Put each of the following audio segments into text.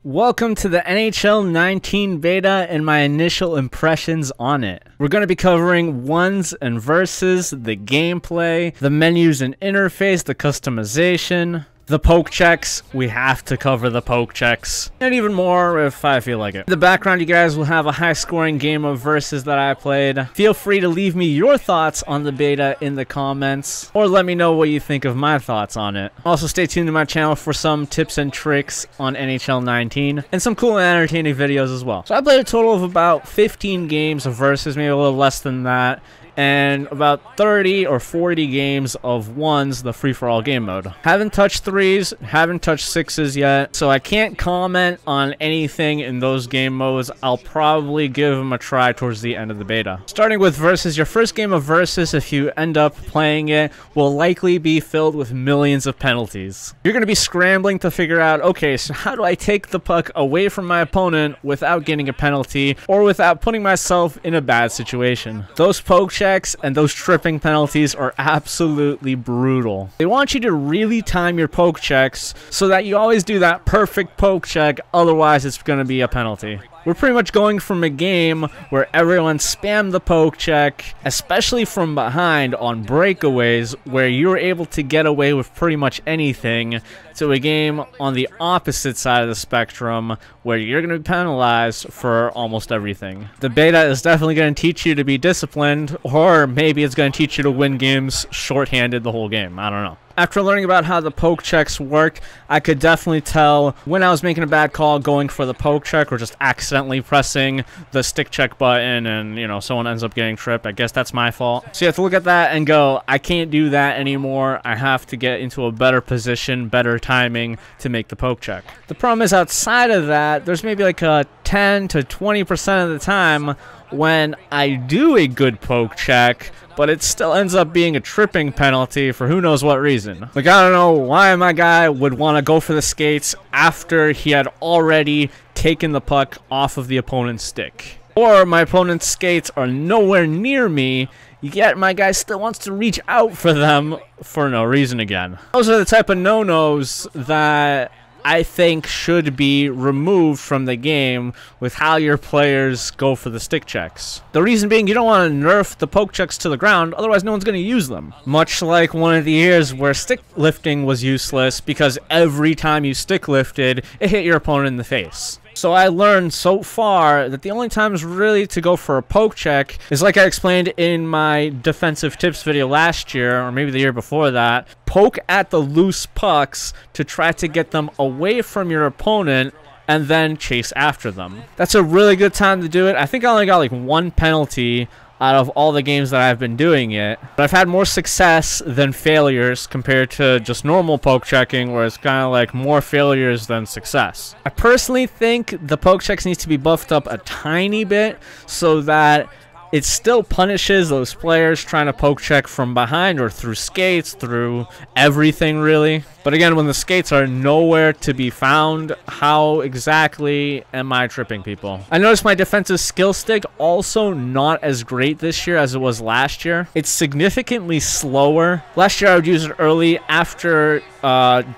Welcome to the NHL 19 beta and my initial impressions on it. We're going to be covering ones and verses, the gameplay, the menus and interface, the customization, the poke checks. We have to cover the poke checks, and even more if I feel like it. In the background, you guys will have a high-scoring game of verses that I played. Feel free to leave me your thoughts on the beta in the comments, or let me know what you think of my thoughts on it. Also, stay tuned to my channel for some tips and tricks on NHL 19, and some cool and entertaining videos as well. So I played a total of about 15 games of verses, maybe a little less than that, and about 30 or 40 games of ones, the free-for-all game mode. Haven't touched threes, haven't touched sixes yet, so I can't comment on anything in those game modes. I'll probably give them a try towards the end of the beta. Starting with versus, your first game of versus, if you end up playing it, will likely be filled with millions of penalties. You're going to be scrambling to figure out, okay, so how do I take the puck away from my opponent without getting a penalty, or without putting myself in a bad situation? Those poke checks and those tripping penalties are absolutely brutal. They want you to really time your poke checks so that you always do that perfect poke check, otherwise it's going to be a penalty. We're pretty much going from a game where everyone spammed the poke check, especially from behind on breakaways, where you were able to get away with pretty much anything, to a game on the opposite side of the spectrum, where you're going to be penalized for almost everything. The beta is definitely going to teach you to be disciplined, or maybe it's going to teach you to win games shorthanded the whole game. I don't know. After learning about how the poke checks work, I could definitely tell when I was making a bad call going for the poke check or just accidentally pressing the stick check button and, you know, someone ends up getting tripped. I guess that's my fault. So you have to look at that and go, I can't do that anymore. I have to get into a better position, better timing to make the poke check. The problem is, outside of that, there's maybe like a 10 to 20% of the time when I do a good poke check, but it still ends up being a tripping penalty for who knows what reason. Like, I don't know why my guy would want to go for the skates after he had already taken the puck off of the opponent's stick. Or my opponent's skates are nowhere near me, yet my guy still wants to reach out for them for no reason again. Those are the type of no-nos that I think should be removed from the game with how your players go for the stick checks. The reason being, you don't want to nerf the poke checks to the ground, otherwise no one's going to use them. Much like one of the years where stick lifting was useless because every time you stick lifted, it hit your opponent in the face. So I learned so far that the only times really to go for a poke check is, like I explained in my defensive tips video last year, or maybe the year before that, poke at the loose pucks to try to get them away from your opponent and then chase after them. That's a really good time to do it. I think I only got like one penalty out of all the games that I've been doing it, but I've had more success than failures compared to just normal poke checking, where it's kind of like more failures than success. I personally think the poke checks needs to be buffed up a tiny bit so that it still punishes those players trying to poke check from behind or through skates, through everything really. But again, when the skates are nowhere to be found, how exactly am I tripping people? I noticed my defensive skill stick also not as great this year as it was last year. It's significantly slower. Last year I would use it early after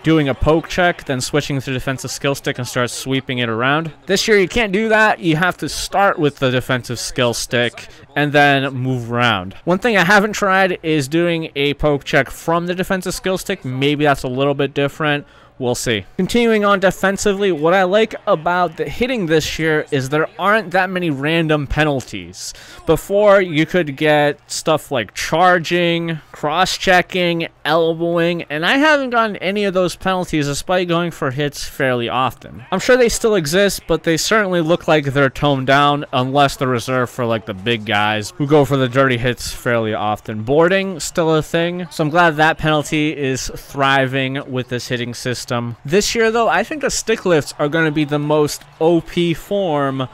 doing a poke check, then switching to the defensive skill stick and start sweeping it around. This year you can't do that. You have to start with the defensive skill stick and then move around. One thing I haven't tried is doing a poke check from the defensive skill stick. Maybe that's a little bit different. We'll see. Continuing on defensively, what I like about the hitting this year is there aren't that many random penalties. Before, you could get stuff like charging, cross-checking, elbowing, and I haven't gotten any of those penalties despite going for hits fairly often. I'm sure they still exist, but they certainly look like they're toned down, unless they're reserved for like the big guys who go for the dirty hits fairly often. Boarding, still a thing, so I'm glad that penalty is thriving with this hitting system. This year, though, I think the stick lifts are going to be the most OP form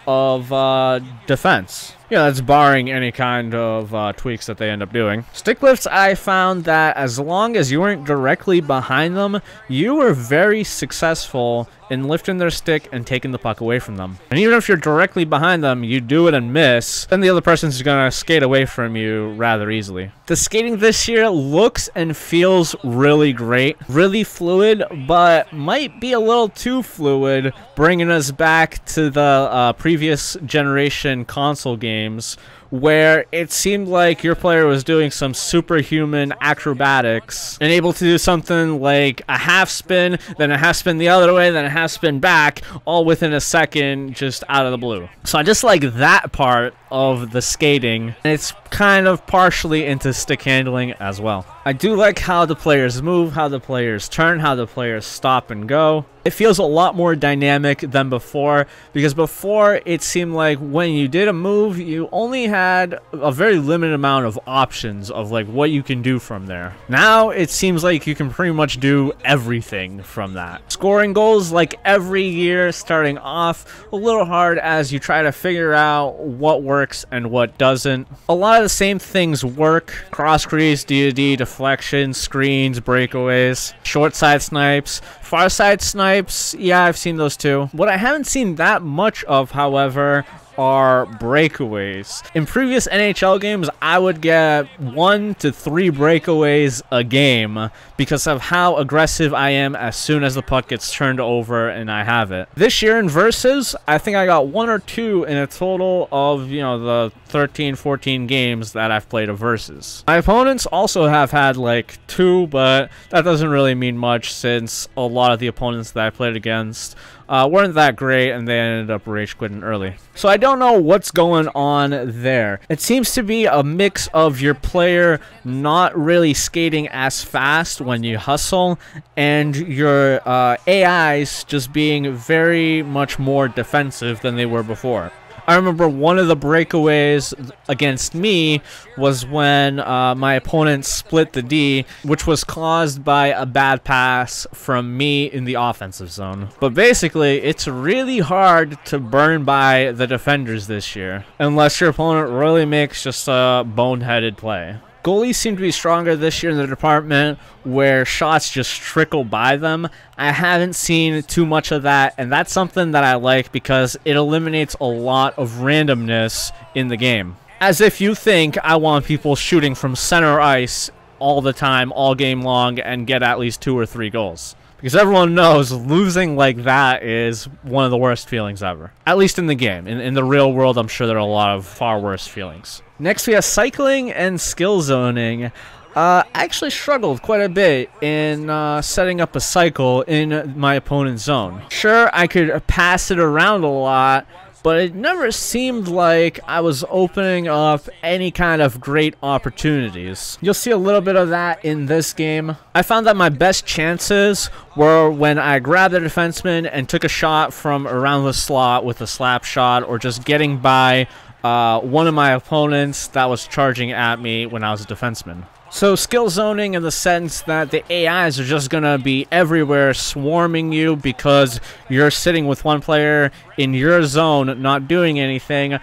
of defense. Yeah, that's barring any kind of tweaks that they end up doing. Stick lifts, I found that as long as you weren't directly behind them, you were very successful in lifting their stick and taking the puck away from them. And even if you're directly behind them, you do it and miss, then the other person's gonna skate away from you rather easily. The skating this year looks and feels really great, really fluid, but might be a little too fluid, bringing us back to the previous generation console games, where it seemed like your player was doing some superhuman acrobatics and able to do something like a half spin, then a half spin the other way, then a half spin back, all within a second, just out of the blue. So I just like that part of the skating, and it's kind of partially into stick handling as well. I do like how the players move, how the players turn, how the players stop and go. It feels a lot more dynamic than before, because before it seemed like when you did a move, you only had a very limited amount of options of like what you can do from there. Now it seems like you can pretty much do everything from that. Scoring goals like every year, starting off a little hard as you try to figure out what works and what doesn't. A lot of the same things work: cross crease, D-to-D, deflection, screens, breakaways, short side snipes, far side snipes. Yeah, I've seen those too. What I haven't seen that much of, however, are breakaways. In previous NHL games, I would get 1 to 3 breakaways a game because of how aggressive I am as soon as the puck gets turned over and I have it. This year in Versus, I think I got 1 or 2 in a total of, you know, the 13, 14 games that I've played of Versus. My opponents also have had like 2, but that doesn't really mean much since a lot of the opponents that I played against weren't that great, and they ended up rage quitting early. So I don't know what's going on there. It seems to be a mix of your player not really skating as fast when you hustle, and your AIs just being very much more defensive than they were before. I remember one of the breakaways against me was when my opponent split the D, which was caused by a bad pass from me in the offensive zone. But basically, it's really hard to burn by the defenders this year, unless your opponent really makes just a boneheaded play. Goalies seem to be stronger this year in the department where shots just trickle by them. I haven't seen too much of that, and that's something that I like because it eliminates a lot of randomness in the game. As if you think I want people shooting from center ice all the time, all game long, and get at least 2 or 3 goals. Because everyone knows losing like that is one of the worst feelings ever. At least in the game. In the real world, I'm sure there are a lot of far worse feelings. Next, we have cycling and skill zoning. I actually struggled quite a bit in setting up a cycle in my opponent's zone. Sure, I could pass it around a lot, but it never seemed like I was opening up any kind of great opportunities. You'll see a little bit of that in this game. I found that my best chances were when I grabbed the defenseman and took a shot from around the slot with a slap shot, or just getting by one of my opponents that was charging at me when I was a defenseman. So skill zoning in the sense that the AIs are just going to be everywhere swarming you because you're sitting with one player in your zone not doing anything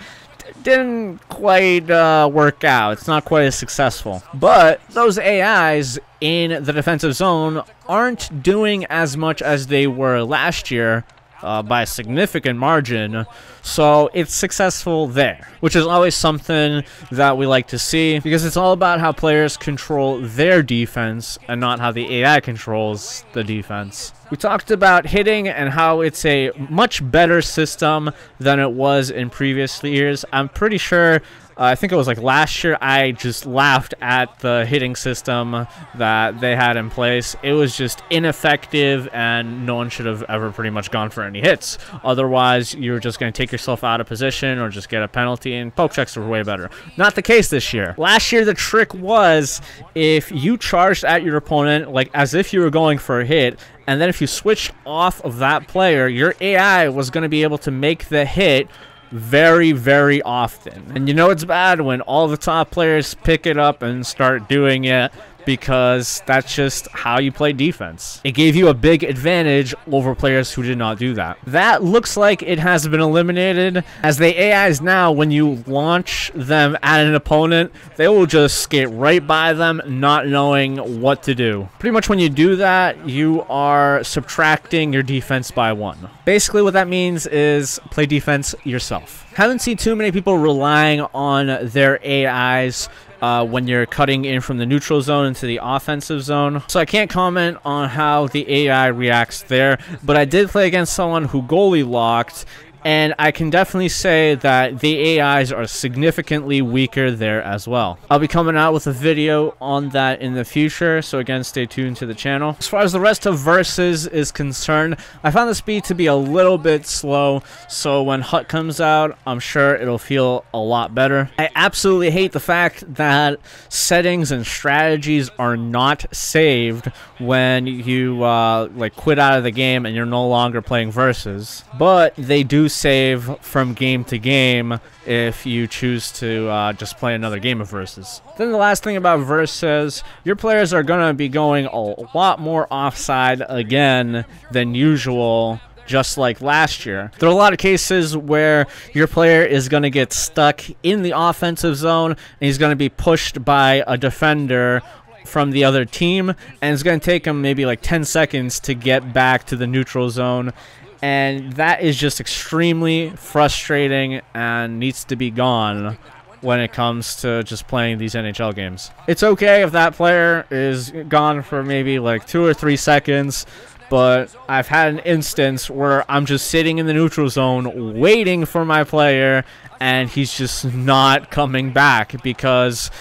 didn't quite work out. It's not quite as successful. But those AIs in the defensive zone aren't doing as much as they were last year by a significant margin, so it's successful there, which is always something that we like to see because it's all about how players control their defense and not how the AI controls the defense. We talked about hitting and how it's a much better system than it was in previous years. I'm pretty sure I think it was like last year, I just laughed at the hitting system that they had in place. It was just ineffective, and no one should have ever pretty much gone for any hits. Otherwise, you're just going to take yourself out of position or just get a penalty, and poke checks are way better. Not the case this year. Last year, the trick was if you charged at your opponent like as if you were going for a hit, and then if you switched off of that player, your AI was going to be able to make the hit very, very often. And you know it's bad when all the top players pick it up and start doing it because that's just how you play defense. It gave you a big advantage over players who did not do that. That looks like it has been eliminated, as the AIs now, when you launch them at an opponent, they will just skate right by them, not knowing what to do. Pretty much when you do that, you are subtracting your defense by 1. Basically what that means is play defense yourself. Haven't seen too many people relying on their AIs when you're cutting in from the neutral zone into the offensive zone. So I can't comment on how the AI reacts there, but I did play against someone who goalie locked, and I can definitely say that the AIs are significantly weaker there as well. I'll be coming out with a video on that in the future, so again, stay tuned to the channel. As far as the rest of Versus is concerned, I found the speed to be a little bit slow, so when HUT comes out, I'm sure it'll feel a lot better. I absolutely hate the fact that settings and strategies are not saved when you like quit out of the game and you're no longer playing Versus, but they do save from game to game if you choose to just play another game of Versus. Then the last thing about Versus, your players are going to be going a lot more offside again than usual, just like last year. There are a lot of cases where your player is going to get stuck in the offensive zone and he's going to be pushed by a defender from the other team, and it's going to take him maybe like 10 seconds to get back to the neutral zone. And that is just extremely frustrating and needs to be gone when it comes to just playing these NHL games. It's okay if that player is gone for maybe like 2 or 3 seconds, but I've had an instance where I'm just sitting in the neutral zone waiting for my player and he's just not coming back because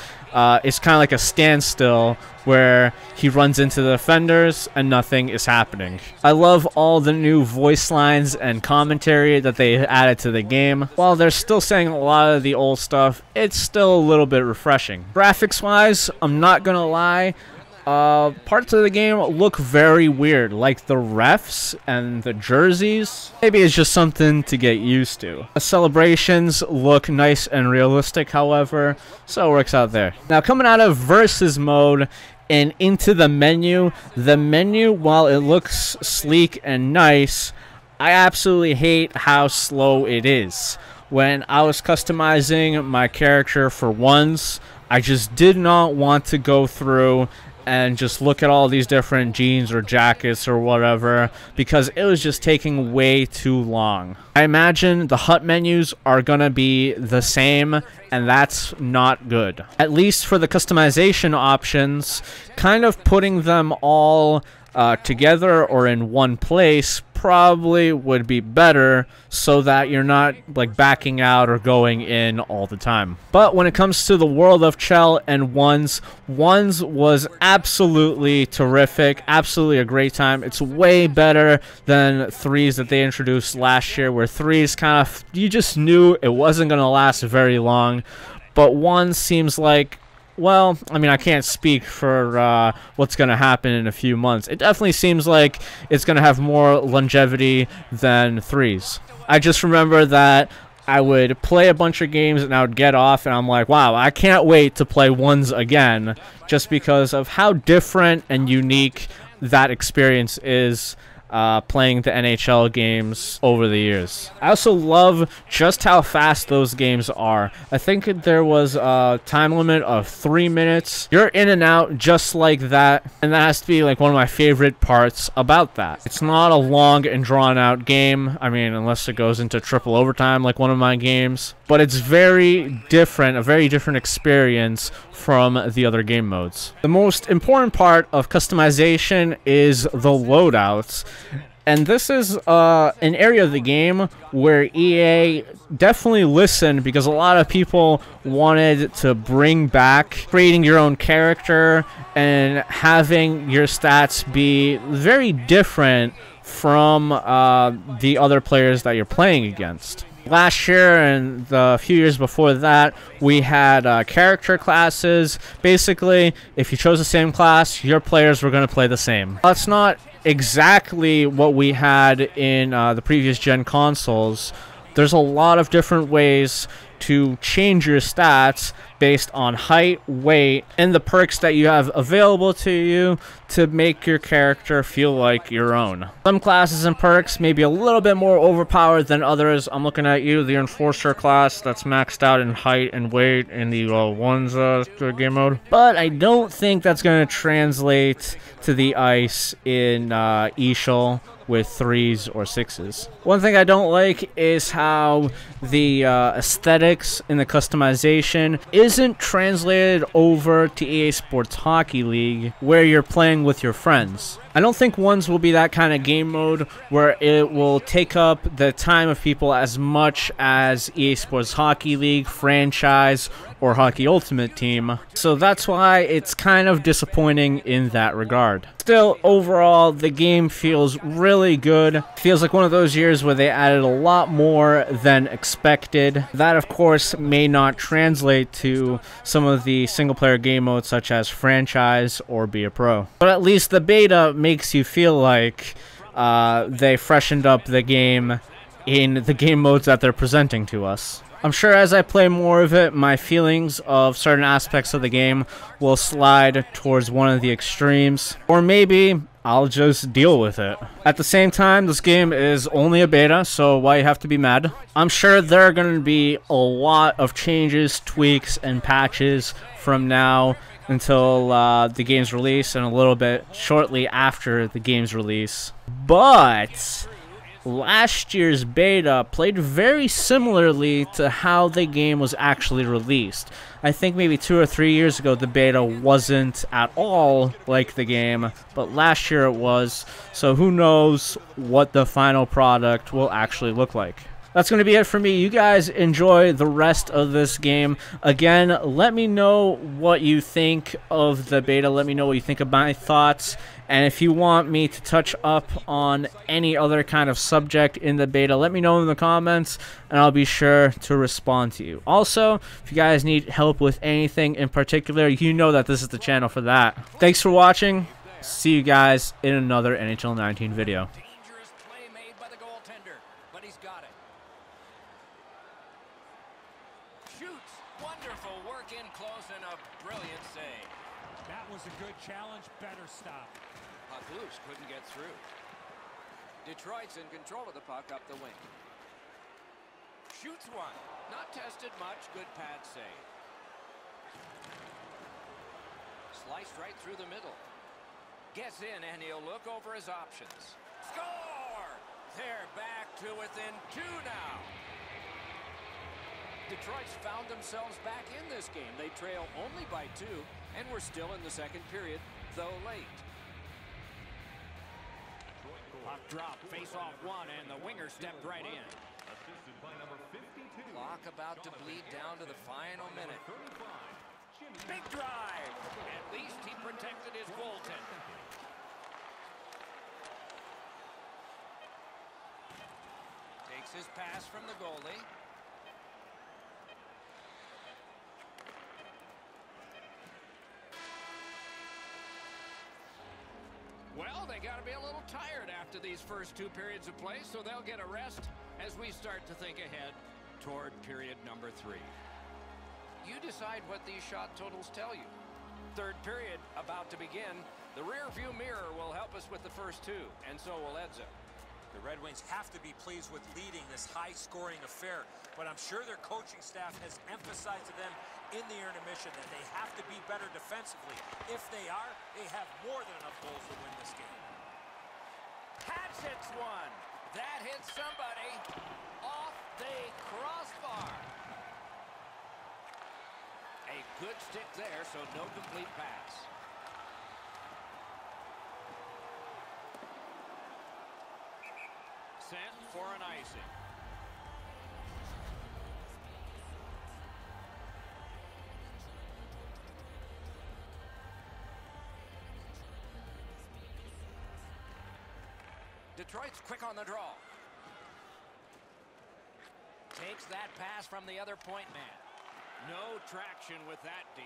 it's kind of like a standstill where he runs into the defenders and nothing is happening. I love all the new voice lines and commentary that they added to the game. While they're still saying a lot of the old stuff, it's still a little bit refreshing. Graphics wise, I'm not gonna lie, parts of the game look very weird, like the refs and the jerseys. Maybe it's just something to get used to. The celebrations look nice and realistic, however, so it works out there. Now, coming out of Versus mode and into the menu, while it looks sleek and nice, I absolutely hate how slow it is. When I was customizing my character for ones, I just did not want to go through and just look at all these different jeans or jackets or whatever, because it was just taking way too long. I imagine the HUT menus are gonna be the same, and that's not good. At least for the customization options, kind of putting them all together or in one place probably would be better, so that you're not like backing out or going in all the time. But when it comes to the world of Chell and ones was absolutely terrific, absolutely a great time. It's way better than threes that they introduced last year, where threes kind of, you just knew it wasn't going to last very long, but one seems like, well, I mean, I can't speak for what's going to happen in a few months. It definitely seems like it's going to have more longevity than threes. I just remember that I would play a bunch of games and I would get off and I'm like, wow, I can't wait to play ones again, just because of how different and unique that experience is. Playing the NHL games over the years. I also love just how fast those games are. I think there was a time limit of 3 minutes. You're in and out just like that, and that has to be like one of my favorite parts about that. It's not a long and drawn out game, I mean, unless it goes into triple overtime like one of my games, but it's very different, a very different experience from the other game modes. The most important part of customization is the loadouts. And this is an area of the game where EA definitely listened, because a lot of people wanted to bring back creating your own character and having your stats be very different from the other players that you're playing against. Last year and the few years before that, we had character classes. Basically, if you chose the same class, your players were going to play the same. That's not exactly what we had in the previous gen consoles. There's a lot of different ways to change your stats based on height, weight, and the perks that you have available to you to make your character feel like your own. Some classes and perks may be a little bit more overpowered than others. I'm looking at you, the Enforcer class that's maxed out in height and weight in the ones game mode. But I don't think that's going to translate to the ice in EASHL with 3s or 6s. One thing I don't like is how the aesthetics and the customization isn't translated over to EA Sports Hockey League, where you're playing with your friends. I don't think ones will be that kind of game mode where it will take up the time of people as much as EA Sports Hockey League, franchise, or Hockey Ultimate Team. So that's why it's kind of disappointing in that regard. Still, overall, the game feels really good. Feels like one of those years where they added a lot more than expected. That, of course, may not translate to some of the single-player game modes such as franchise or be a pro. But at least the beta makes you feel like they freshened up the game in the game modes that they're presenting to us. I'm sure as I play more of it, my feelings of certain aspects of the game will slide towards one of the extremes, or maybe I'll just deal with it. At the same time, this game is only a beta, so why you have to be mad? I'm sure there are going to be a lot of changes, tweaks, and patches from now until the game's release and a little bit shortly after the game's release. But last year's beta played very similarly to how the game was actually released. I think maybe 2 or 3 years ago the beta wasn't at all like the game, but last year it was, so who knows what the final product will actually look like. That's going to be it for me. You guys enjoy the rest of this game. Again, let me know what you think of the beta. Let me know what you think of my thoughts. And if you want me to touch up on any other kind of subject in the beta, let me know in the comments, and I'll be sure to respond to you. Also, if you guys need help with anything in particular, you know that this is the channel for that. Thanks for watching. See you guys in another NHL 19 video. Shoots. Wonderful work in close and a brilliant save. That was a good challenge. Better stop. Puck loose. Couldn't get through. Detroit's in control of the puck up the wing. Shoots one. Not tested much. Good pad save. Sliced right through the middle. Gets in and he'll look over his options. Score! They're back to within 2 now. Detroit's found themselves back in this game. They trail only by 2, and we're still in the second period, though late. Puck drop, face off one, and the winger stepped right in. Clock about to bleed down to the final minute. Big drive. At least he protected his goaltender. Takes his pass from the goalie. Well, they got to be a little tired after these first 2 periods of play, so they'll get a rest as we start to think ahead toward period number 3. You decide what these shot totals tell you. Third period about to begin. The rear view mirror will help us with the first 2, and so will Edzo. The Red Wings have to be pleased with leading this high-scoring affair, but I'm sure their coaching staff has emphasized to them in the intermission that they have to be better defensively. If they are, they have more than enough goals to win this game. Patch hits one. That hits somebody off the crossbar. A good stick there, so no complete pass. Sent for an icing. Detroit's quick on the draw. Takes that pass from the other point man. No traction with that D.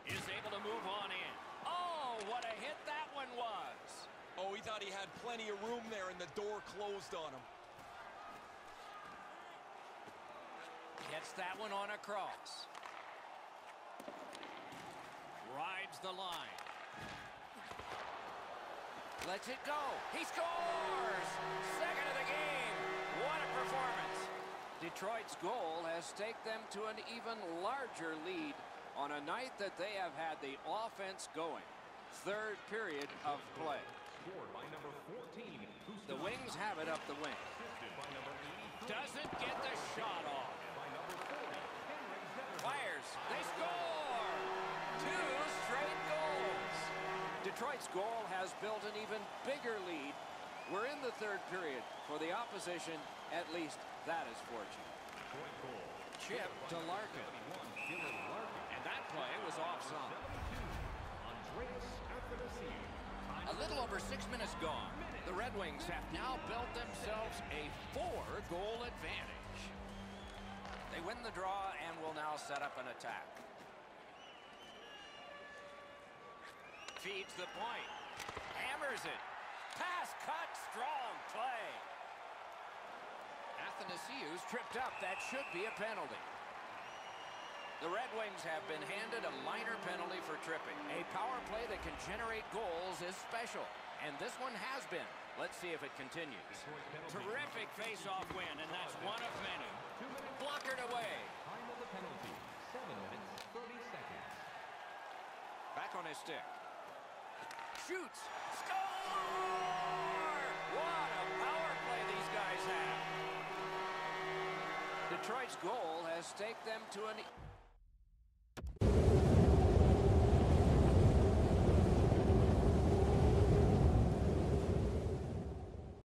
Is able to move on in. Oh, what a hit that one was. Oh, he thought he had plenty of room there, and the door closed on him. Gets that one on a cross. Rides the line. Lets it go. He scores! Second of the game. What a performance. Detroit's goal has taken them to an even larger lead on a night that they have had the offense going. Third period of play. The Wings have it up the wing. Doesn't get the shot off. Fires. They score! 2 straight goals. Detroit's goal has built an even bigger lead. We're in the third period. For the opposition, at least that is fortunate. Chip to Larkin. And that play was offside. A little over 6 minutes gone. The Red Wings have now built themselves a 4-goal advantage. They win the draw and will now set up an attack. Feeds the point. Hammers it. Pass cut. Strong play. Athanasiou's tripped up. That should be a penalty. The Red Wings have been handed a minor penalty for tripping. A power play that can generate goals is special, and this one has been. Let's see if it continues. Terrific face-off win, and that's one of many. Blockered away. Time of the penalty, 7 minutes, 30 seconds. Back on his stick. Shoots. Score! What a power play these guys have. Detroit's goal has taken them to an...